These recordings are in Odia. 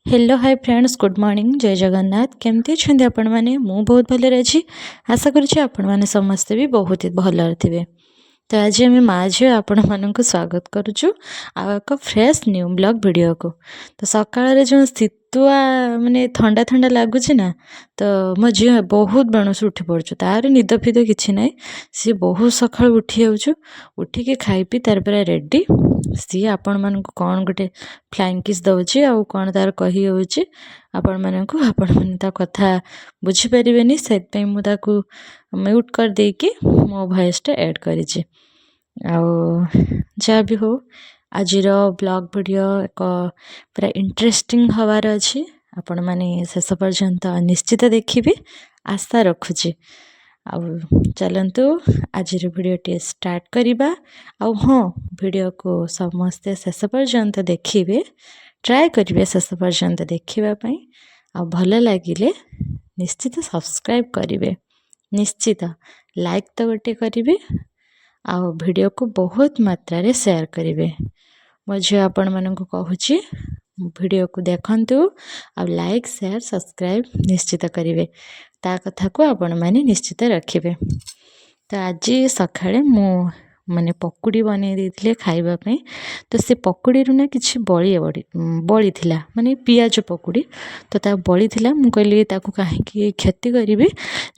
Hello hi friends good morning जय जगन्नाथ केमती अच्छे आपण मैंने मु बहुत भलरे अच्छी आशा करुँचे आपण मैंने समस्ते भी बहुत ही भलरे थे। तो आज आम माँ झील आपण मानक स्वागत करुचु आ एक फ्रेश न्यू ब्लॉग वीडियो को। तो सकाळ जो शीतुआ माने ठंडा ठंडा लगुच ना तो मो झील बहुत बेणुस उठी पड़ू तार निद फिद कि ना सी बहुत सका उठी जाऊँ उठिकी खाई पी तार पूरा रेडी सी आपण मानक कौन गोटे फ्लाइंग किस दौची आउ कौन तार कही होची आपण मानक आपण मैंने कथा बुझीपारे से मुझे म्यूट कर देकी मो वॉइसटा ऐड करी जहाँ भी हो आज ब्लॉग वीडियो एक पूरा इंटरेस्टिंग हबार अच्छी आपण मैंने शेष पर्यंत निश्चित देखिए आशा रखुची। चलतु आज वीडियो स्टार्ट करवा हाँ वीडियो को समस्ते शेष पर्यंत देखिए ट्राए करेंगे शेष पर्यंत देखापी भल लगिले निश्चित सब्सक्राइब करेंगे निश्चित लाइक तो गोटे करेंगे आउ वीडियो को बहुत मात्रा रे शेयर करेंगे। मुझे आपण मानक कहूँ वीडियो को देखंतु आ लाइक शेयर सब्सक्राइब निश्चित करेंगे ता कथा को आपण मैंने निश्चित रखिए। तो आज सकाळे मु माने पकुड़ी बनै देथिले खाइबा पई तो से पकुड़ी रु ना किछि बड़ी थिला माने पियाज पकुड़ी तो ता बड़ी थिला मु कहली ताकू काहे कि क्षति करिवे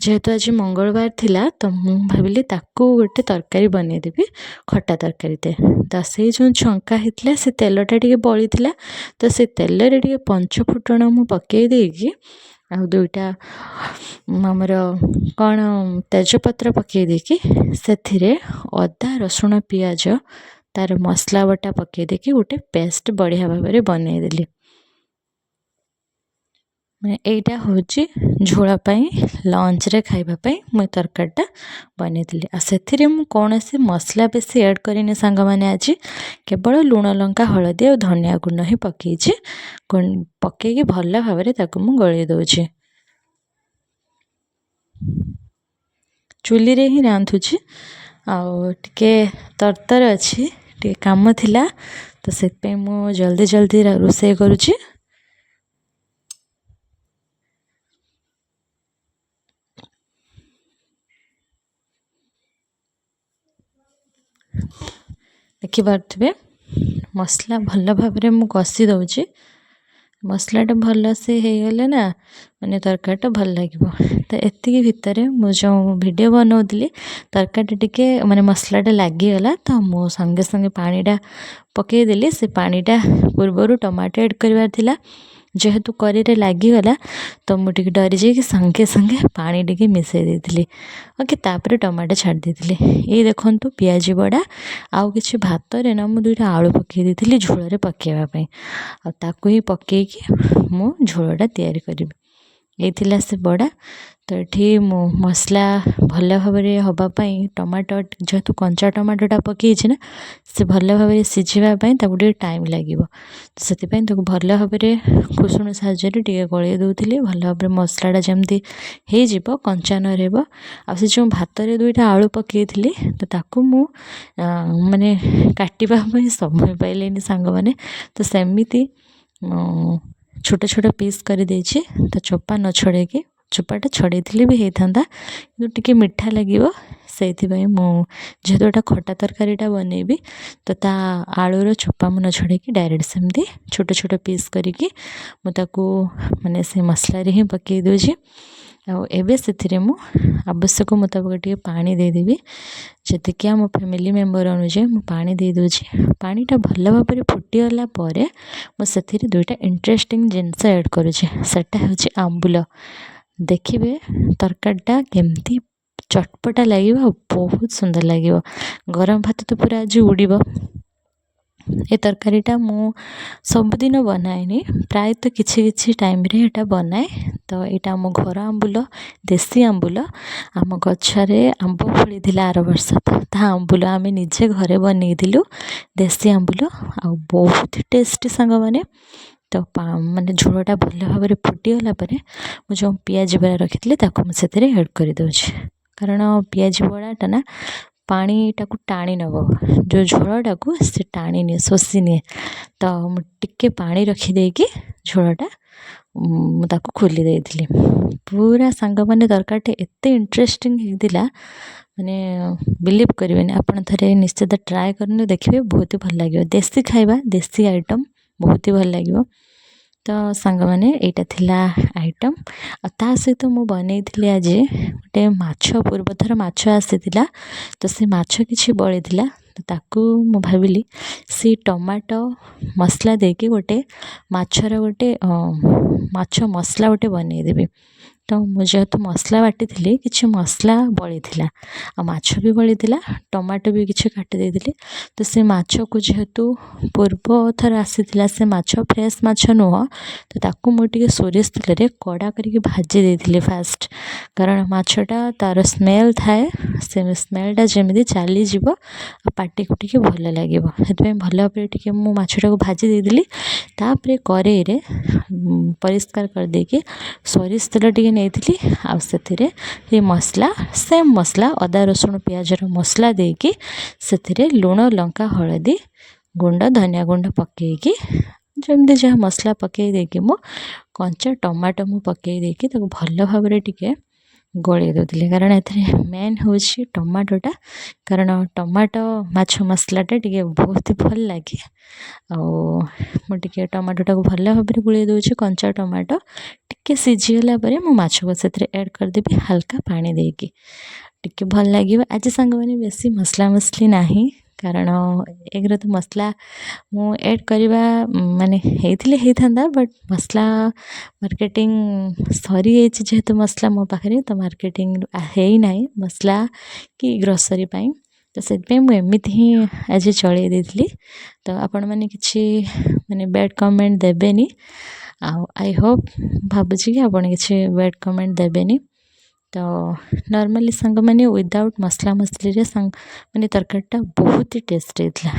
जेहेतु आज मंगलवार थिला तो मु भाबिली ताकू गोटे तरकारी बनै देबी खट्टा तरकारी ते तो से जो छंका हितला से तेलटा टिके बड़ी थिला तो से तेल रे टिके पंच फुटण मु पके देकी आ दुईटा आमर कौन तेजपत्र पकई देकी से अदा रसुण पियाज तार मसला बटा पकई देकी गोटे पेस्ट बढ़िया भाव में बनईदेली। एटा हूँ झोलापाई लंच रे खाइबापाई मुई तरकारीटा बनईली आ से कौन से मसला बेसी ऐड करनी सांग मैंने आज केवल लुण लंका हलदी और धनिया गुंड ही पकई पकईकी भल भाव में ताकू मु गलई दउची चुली रे ही रांधुची टे तरतर अच्छी टे काम थिला तो से मु जल्दी जल्दी रोषे करुची। देखिपे मसला भल भाव में मु कषि दउची मसलाटा भल से हो गले ना माने तरकारीटा भल लगे तो एतिकी भितर मु जो वीडियो बनाऊली तरकारी टिके माने मसलाटा लगिगला तो मु संगे संगे पानीटा पकईदेली से पानीटा पूर्वर टमाटो ऐड करार थिला जेहेतु करी लगिगला तो मुझे डरी जाकि संगे संगे पानी टिके मिसई देथिली ओके तापर टमाटो छाड़ देथिली। ये देखंतु पियाजी बड़ा आउ किछि भात रे ना मु दुईटा आलू पकई देथिली झोल रे पकेवा पई आ ताकू ही पकईकी मु झोलटा तैयारी करिबी। ये थिला से बड़ा तो ये मसला भल भाव में हवापाई टमाटो जेहेतु कंचा टमाटोटा पकई ना से भल भाव में सीझापी टे टाइम लगे तो से भल भाव में कुसुण साहाଯ୍य टे गलई दूसरी भल भाव में मसलाटा जमी हो कंचा न रहा आ जो भात रे दुईटा आलू पकई तो ताकू मु माने काटिबा समय पाइलेनी सांग माने तो सेमिति छोट छोट पीस कर देछि तो चोपा न छड़ेकी चोपाटा छड़े भी होता कि टिके मीठा लगे से जेहेतुटा खटा तरकारीटा बनईबी तो ता आलूर चोपा मन छड़ेकी डायरेक्ट सेमती छोट छोट पीस करिकी मुझे माने से मसला रे ही पकई दूची आबे से मु आवश्यक मुताबिक टे पानी देदेवी जी आम फैमिली मेम्बर अनुसार मु पानी दे दूची पानीटा भल भाव में फुटीगला मुझे दुईटा इंटरेस्टिंग जिनस ऐड करुचे सेटा हूँ आंबुल देखिए तरकारीटा केमती चटपटा लगे बहुत सुंदर लगे गरम भात तो पूरा आज उड़ीब। ये तरकारीटा मु सबुदिन बनाएनी प्रायतः किछि टाइम रे एटा बनाए तो यहाँ आम घर आंबुल देसी आंबुल आम गछरे आंब फली थिला आर वर्ष ता आंबुल आम निजे घरे बनईलु देसी आंबुल आ बहुत टेस्टी सांग माने तो माने झोलटा भल भाव में फुटीगला जो पियाज बड़ा रखी मुझे ऐड कर दूची कारण पियाज बड़ाटा ना पानीटा को टाणी नब जो झोलटा को से टाणी निए शोषी निए तो टिके पानी रखी देकी झोलटा ମୁଁ ତାକୁ ଖୋଲି ଦେଇଥିଲି। ପୁରା ସାଙ୍ଗମାନେ ତରକାରୀଟା ଏତେ ଇଣ୍ଟରେଷ୍ଟିଂ ହେଇଥିଲା, ମାନେ ବିଲିଭ୍ କରିବେନି। ଆପଣ ଥରେ ନିଶ୍ଚିତ ଟ୍ରାଏ କରନ୍ତୁ, ଦେଖିବେ ବହୁତ ଭଲ ଲାଗିବ। ଦେଶୀ ଖାଇବା, ଦେଶୀ ଆଇଟମ୍ ବହୁତ ଭଲ ଲାଗିବ। ତ ସାଙ୍ଗମାନେ ଏଇଟା ଥିଲା ଆଇଟମ୍। ଆଉ ତା ସହିତ ମୁଁ ବନେଇଥିଲି ଆଜି ଗୋଟେ ମାଛ। ପୂର୍ବଥର ମାଛ ଆସିଥିଲା, ତ ସେ ମାଛ କିଛି ବଳିଥିଲା, ତ ତାକୁ ମୁଁ ଭାବିଲି ସେ ଟମାଟୋ ମସଲା ଦେଇକି ଗୋଟେ ମାଛର ଗୋଟେ ମାଛ ମସଲା ଗୋଟେ ବନେଇଦେବି। ତ ମୁଁ ଯେହେତୁ ମସଲା ବାଟିଥିଲି, କିଛି ମସଲା ବଳିଥିଲା, ଆଉ ମାଛ ବି ବଳିଥିଲା, ଟମାଟୋ ବି କିଛି କାଟି ଦେଇଥିଲି। ତ ସେ ମାଛକୁ ଯେହେତୁ ପୂର୍ବ ଥର ଆସିଥିଲା ସେ ମାଛ ଫ୍ରେଶ୍ ମାଛ ନୁହଁ, ତ ତାକୁ ମୁଁ ଟିକେ ସୋରିଷ ତେଲରେ କଡ଼ା କରିକି ଭାଜି ଦେଇଥିଲି ଫାଷ୍ଟ। କାରଣ ମାଛଟା ତା'ର ସ୍ମେଲ୍ ଥାଏ, ସେ ସ୍ମେଲ୍ଟା ଯେମିତି ଚାଲିଯିବ ଆଉ ପାଟିକୁ ଟିକେ ଭଲ ଲାଗିବ, ସେଥିପାଇଁ ଭଲ ଭାବରେ ଟିକେ ମୁଁ ମାଛଟାକୁ ଭାଜି ଦେଇଥିଲି। ତାପରେ କଡ଼େଇରେ ପରିଷ୍କାର କରିଦେଇକି ସୋରିଷ ତେଲ ଟିକେ ନେଇଥିଲି, ଆଉ ସେଥିରେ ସେ ମସଲା, ସେମ୍ ମସଲା ଅଦା ରସୁଣ ପିଆଜର ମସଲା ଦେଇକି ସେଥିରେ ଲୁଣ ଲଙ୍କା ହଳଦୀ ଗୁଣ୍ଡ ଧନିଆ ଗୁଣ୍ଡ ପକାଇକି, ଯେମିତି ଯାହା ମସଲା ପକାଇ ଦେଇକି ମୁଁ କଞ୍ଚା ଟମାଟୋ ମୁଁ ପକାଇ ଦେଇକି ତାକୁ ଭଲ ଭାବରେ ଟିକେ ଗୋଳେଇ ଦେଉଥିଲି। କାରଣ ଏଥିରେ ମେନ୍ ହେଉଛି ଟମାଟୋଟା, କାରଣ ଟମାଟୋ ମାଛ ମସଲାଟା ଟିକେ ବହୁତ ଭଲ ଲାଗେ। ଆଉ ମୁଁ ଟିକେ ଟମାଟୋଟାକୁ ଭଲ ଭାବରେ ଗୋଳେଇ ଦେଉଛି। କଞ୍ଚା ଟମାଟୋ ଟିକେ ସିଝିଗଲା ପରେ ମୁଁ ମାଛକୁ ସେଥିରେ ଆଡ଼୍ କରିଦେବି ହାଲକା ପାଣି ଦେଇକି, ଟିକେ ଭଲ ଲାଗିବ। ଆଜି ସାଙ୍ଗମାନେ ବେଶୀ ମସଲା ମସଲି ନାହିଁ, କାରଣ ଏକରେ ତ ମସଲା ମୁଁ ଆଡ଼୍ କରିବା ମାନେ ହେଇଥାନ୍ତା, ବଟ୍ ମସଲା ମାର୍କେଟିଂ ସରିଯାଇଛି ଯେହେତୁ ମସଲା ମୋ ପାଖରେ, ତ ମାର୍କେଟିଂ ହେଇନାହିଁ ମସଲା କି ଗ୍ରୋସରୀ ପାଇଁ, ତ ସେଥିପାଇଁ ମୁଁ ଏମିତି ହିଁ ଆଜି ଚଳେଇ ଦେଇଥିଲି। ତ ଆପଣମାନେ କିଛି ମାନେ ବ୍ୟାଡ଼୍ କମେଣ୍ଟ ଦେବେନି, ଆଉ ଆଇ ହୋପ୍, ଭାବୁଛି କି ଆପଣ କିଛି ବ୍ୟାଡ଼୍ କମେଣ୍ଟ ଦେବେନି। ତ ନର୍ମାଲି ସାଙ୍ଗମାନେ ୱିଦାଉଟ୍ ମସଲା ମସଲିରେ ମାନେ ତରକାରୀଟା ବହୁତ ହି ଟେଷ୍ଟ ହେଇଥିଲା।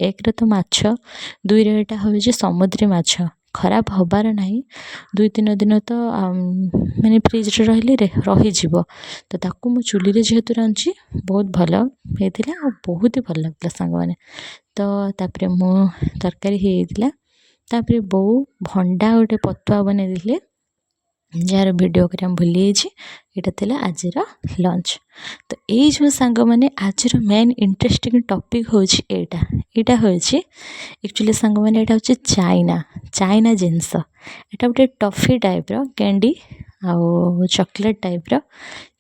ଏକରେ ତ ମାଛ, ଦୁଇରେ ଏଇଟା ହେଉଛି ସମୁଦ୍ରୀ ମାଛ, ଖରାପ ହେବାର ନାହିଁ। 2-3 ଦିନ ତ ମାନେ ଫ୍ରିଜ୍ରେ ରହିଲେ ରହିଯିବ। ତ ତାକୁ ମୁଁ ଚୁଲିରେ ଯେହେତୁ ରାନ୍ଧୁଛି, ବହୁତ ଭଲ ହେଇଥିଲା ଆଉ ବହୁତ ହି ଭଲ ଲାଗୁଥିଲା ସାଙ୍ଗମାନେ। ତ ତାପରେ ମୁଁ ତରକାରୀ ହେଇଯାଇଥିଲା, ତାପରେ ବୋଉ ଭଣ୍ଡା ଗୋଟେ ପତୁଆ ବନେଇ ଦେଇଥିଲେ, ଯାହାର ଭିଡ଼ିଓ କରିବା ମୁଁ ଭୁଲି ଯାଇଛି। ଏଇଟା ଥିଲା ଆଜିର ଲଞ୍ଚ। ତ ଏଇ ଯେଉଁ ସାଙ୍ଗମାନେ ଆଜିର ମେନ୍ ଇଣ୍ଟରେଷ୍ଟିଂ ଟପିକ୍ ହେଉଛି ଏଇଟା ହେଉଛି ଆକ୍ଚୁଆଲି ସାଙ୍ଗମାନେ, ଏଇଟା ହେଉଛି ଚାଇନା ଜିନିଷ। ଏଇଟା ଗୋଟେ ଟଫି ଟାଇପ୍ର କ୍ୟାଣ୍ଡି ଆଉ ଚକୋଲେଟ୍ ଟାଇପ୍ର,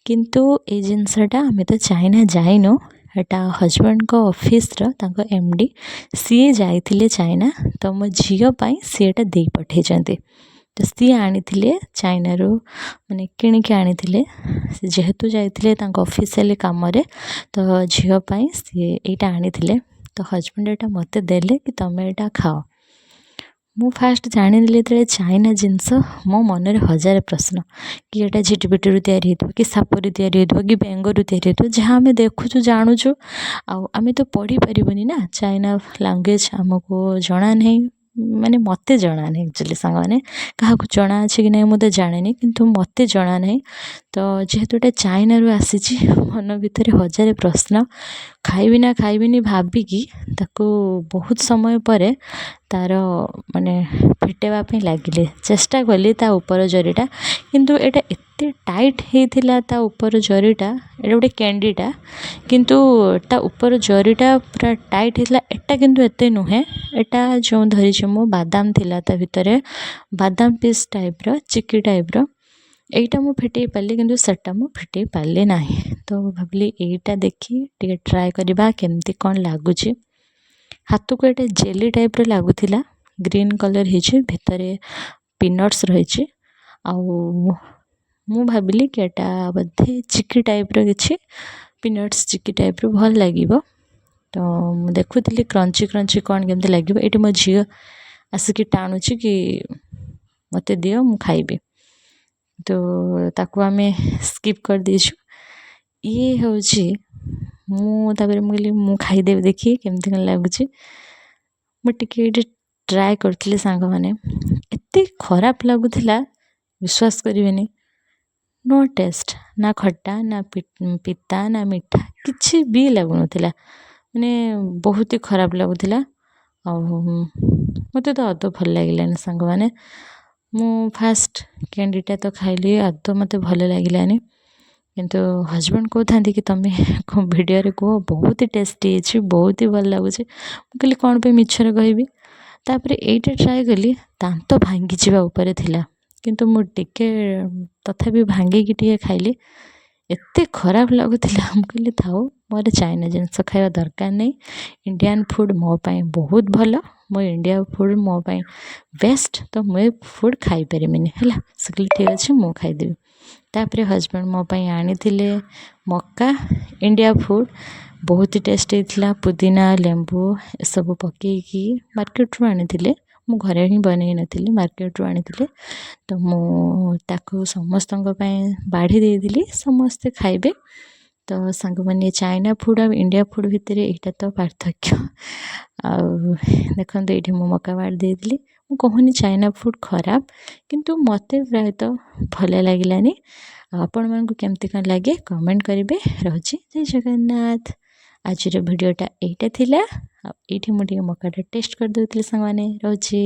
କିନ୍ତୁ ଏଇ ଜିନିଷଟା ଆମେ ତ ଚାଇନା ଯାଇନୁ। ଏଟା ହଜବେଣ୍ଡଙ୍କ ଅଫିସ୍ର ତାଙ୍କ MD ସିଏ ଯାଇଥିଲେ ଚାଇନା, ତ ମୋ ଝିଅ ପାଇଁ ସିଏ ଏଟା ଦେଇ ପଠାଇଛନ୍ତି। ତ ସିଏ ଆଣିଥିଲେ ଚାଇନାରୁ, ମାନେ କିଣିକି ଆଣିଥିଲେ। ସେ ଯେହେତୁ ଯାଇଥିଲେ ତାଙ୍କ ଅଫିସିଆଲି କାମରେ, ତ ଝିଅ ପାଇଁ ସିଏ ଏଇଟା ଆଣିଥିଲେ। ତ ହଜବେଣ୍ଡ ଏଇଟା ମୋତେ ଦେଲେ କି ତମେ ଏଇଟା ଖାଅ। ମୁଁ ଫାଷ୍ଟ ଜାଣିନେଲି ଯେତେବେଳେ ଚାଇନା ଜିନିଷ, ମୋ ମନରେ ହଜାର ପ୍ରଶ୍ନ, କି ଏଇଟା ଝିଟିପିଟିରୁ ତିଆରି ହେଇଥିବ, କି ସାପରୁ ତିଆରି ହେଇଥିବ, କି ବେଙ୍ଗରୁ ତିଆରି ହେଇଥିବ, ଯାହା ଆମେ ଦେଖୁଛୁ ଜାଣୁଛୁ, ଆଉ ଆମେ ତ ପଢ଼ିପାରିବୁନି ନା, ଚାଇନା ଲାଙ୍ଗୁଏଜ୍ ଆମକୁ ଜଣା ନାହିଁ, ମାନେ ମୋତେ ଜଣା ନାହିଁ ଆକ୍ଚୁଆଲି ସାଙ୍ଗମାନେ। କାହାକୁ ଜଣା ଅଛି କି ନାହିଁ ମୁଁ ତ ଜାଣିନି, କିନ୍ତୁ ମୋତେ ଜଣା ନାହିଁ। ତ ଯେହେତୁ ଏଇଟା ଚାଇନାରୁ ଆସିଛି, ମନ ଭିତରେ ହଜାରେ ପ୍ରଶ୍ନ। ଖାଇବି ନା ଖାଇବିନି ଭାବିକି ତାକୁ ବହୁତ ସମୟ ପରେ ତା'ର ମାନେ ଫିଟେଇବା ପାଇଁ ଲାଗିଲି, ଚେଷ୍ଟା କଲି ତା ଉପର ଜରିଟା, କିନ୍ତୁ ଏଇଟା ଏତେ ଟାଇଟ୍ ହେଇଥିଲା ତା ଉପର ଜରିଟା। ଏଇଟା ଗୋଟେ କ୍ୟାଣ୍ଡିଟା, କିନ୍ତୁ ତା ଉପର ଜରିଟା ପୁରା ଟାଇଟ୍ ହେଇଥିଲା। ଏଟା କିନ୍ତୁ ଏତେ ନୁହେଁ। ଏଟା ଯେଉଁ ଧରିଛି ମୁଁ ବାଦାମ ଥିଲା ତା ଭିତରେ, ବାଦାମ ପିସ୍ ଟାଇପ୍ର, ଚିକି ଟାଇପ୍ର। ଏଇଟା ମୁଁ ଫିଟେଇ ପାରିଲି, କିନ୍ତୁ ସେଟା ମୁଁ ଫିଟେଇ ପାରିଲି ନାହିଁ। ତ ଭାବିଲି ଏଇଟା ଦେଖି ଟିକେ ଟ୍ରାଏ କରିବା କେମିତି କ'ଣ ଲାଗୁଛି। ହାତକୁ ଏଇଟା ଜେଲି ଟାଇପ୍ର ଲାଗୁଥିଲା, ଗ୍ରୀନ୍ କଲର୍ ହେଇଛି, ଭିତରେ ପିନଟ୍ସ ରହିଛି। ଆଉ ମୁଁ ଭାବିଲି କି ଏଟା ବୋଧେ ଚିକି ଟାଇପ୍ର କିଛି, ପିନଟ୍ସ ଚିକି ଟାଇପ୍ର ଭଲ ଲାଗିବ। ତ ମୁଁ ଦେଖୁଥିଲି କ୍ରଞ୍ଚି କ'ଣ କେମିତି ଲାଗିବ। ଏଇଠି ମୋ ଝିଅ ଆସିକି ଟାଣୁଛି କି ମୋତେ ଦିଅ ମୁଁ ଖାଇବି, ତ ତାକୁ ଆମେ ସ୍କିପ୍ କରିଦେଇଛୁ। ଇଏ ହେଉଛି ତାପରେ ମୁଁ କହିଲି ମୁଁ ଖାଇଦେବି ଦେଖି କେମିତି କ'ଣ ଲାଗୁଛି। ମୁଁ ଟିକେ ଏଇଠି ଟ୍ରାଏ କରିଥିଲି ସାଙ୍ଗମାନେ, ଏତେ ଖରାପ ଲାଗୁଥିଲା ବିଶ୍ୱାସ କରିବେନି। ନୋ ଟେଷ୍ଟ, ନା ଖଟା, ନା ପିତା, ନା ମିଠା, କିଛି ବି ଲାଗୁନଥିଲା, ମାନେ ବହୁତ ହି ଖରାପ ଲାଗୁଥିଲା। ଆଉ ମୋତେ ତ ଆଦୌ ଭଲ ଲାଗିଲାନି ସାଙ୍ଗମାନେ। ମୁଁ ଫାଷ୍ଟ କ୍ୟାଣ୍ଡିଟା ତ ଖାଇଲି, ଆଦୌ ମୋତେ ଭଲ ଲାଗିଲାନି। କିନ୍ତୁ ହଜବେଣ୍ଡ କହୁଥାନ୍ତି କି ତୁମେ ଭିଡ଼ିଓରେ କୁହ ବହୁତ ହି ଟେଷ୍ଟି ହେଇଛି, ବହୁତ ହି ଭଲ ଲାଗୁଛି। ମୁଁ କହିଲି କ'ଣ ପାଇଁ ମିଛରେ କହିବି। ତାପରେ ଏଇଟା ଟ୍ରାଏ କଲି, ଦାନ୍ତ ଭାଙ୍ଗିଯିବା ଉପରେ ଥିଲା, କିନ୍ତୁ ମୁଁ ଟିକେ ତଥାପି ଭାଙ୍ଗିକି ଟିକେ ଖାଇଲି। ଏତେ ଖରାପ ଲାଗୁଥିଲା, ମୁଁ କହିଲି ଥାଉ, ମୋର ଚାଇନା ଜିନିଷ ଖାଇବା ଦରକାର ନାହିଁ। ଇଣ୍ଡିଆନ୍ ଫୁଡ଼୍ ମୋ ପାଇଁ ବହୁତ ଭଲ, ମୋ ଇଣ୍ଡିଆ ଫୁଡ଼୍ ମୋ ପାଇଁ ବେଷ୍ଟ, ତ ମୁଁ ଏ ଫୁଡ଼୍ ଖାଇପାରିବିନି ହେଲା। ସେ କହିଲେ ଠିକ୍ ଅଛି, ମୁଁ ଖାଇଦେବି। ତାପରେ ହଜବେଣ୍ଡ ମୋ ପାଇଁ ଆଣିଥିଲେ ମକା ଇଣ୍ଡିଆ ଫୁଡ଼୍, ବହୁତ ହି ଟେଷ୍ଟ ହେଇଥିଲା। ପୁଦିନା ଲେମ୍ବୁ ଏସବୁ ପକାଇକି ମାର୍କେଟରୁ ଆଣିଥିଲେ, ମୁଁ ଘରେ ହିଁ ବନେଇ ନଥିଲି, ମାର୍କେଟରୁ ଆଣିଥିଲେ। ତ ମୁଁ ତାକୁ ସମସ୍ତଙ୍କ ପାଇଁ ବାଢ଼ି ଦେଇଥିଲି, ସମସ୍ତେ ଖାଇବେ। ତ ସାଙ୍ଗମାନେ ଚାଇନା ଫୁଡ଼୍ ଆଉ ଇଣ୍ଡିଆ ଫୁଡ଼୍ ଭିତରେ ଏଇଟା ତ ପାର୍ଥକ୍ୟ। ଆଉ ଦେଖନ୍ତୁ ଏଇଠି ମୁଁ ମକା ବାଢ଼ି ଦେଇଥିଲି। ମୁଁ କହୁନି ଚାଇନା ଫୁଡ଼୍ ଖରାପ, କିନ୍ତୁ ମୋତେ ପ୍ରାୟତଃ ଭଲ ଲାଗିଲାନି। ଆଉ ଆପଣମାନଙ୍କୁ କେମିତି କ'ଣ ଲାଗେ କମେଣ୍ଟ କରିବେ। ରହୁଛି, ଜୟ ଜଗନ୍ନାଥ। ଆଜିର ଭିଡ଼ିଓଟା ଏଇଟା ଥିଲା। ଆଉ ଏଇଠି ମୁଁ ଟିକେ ମକାଟା ଟେଷ୍ଟ କରିଦେଉଥିଲି ସାଙ୍ଗମାନେ। ରହୁଛି।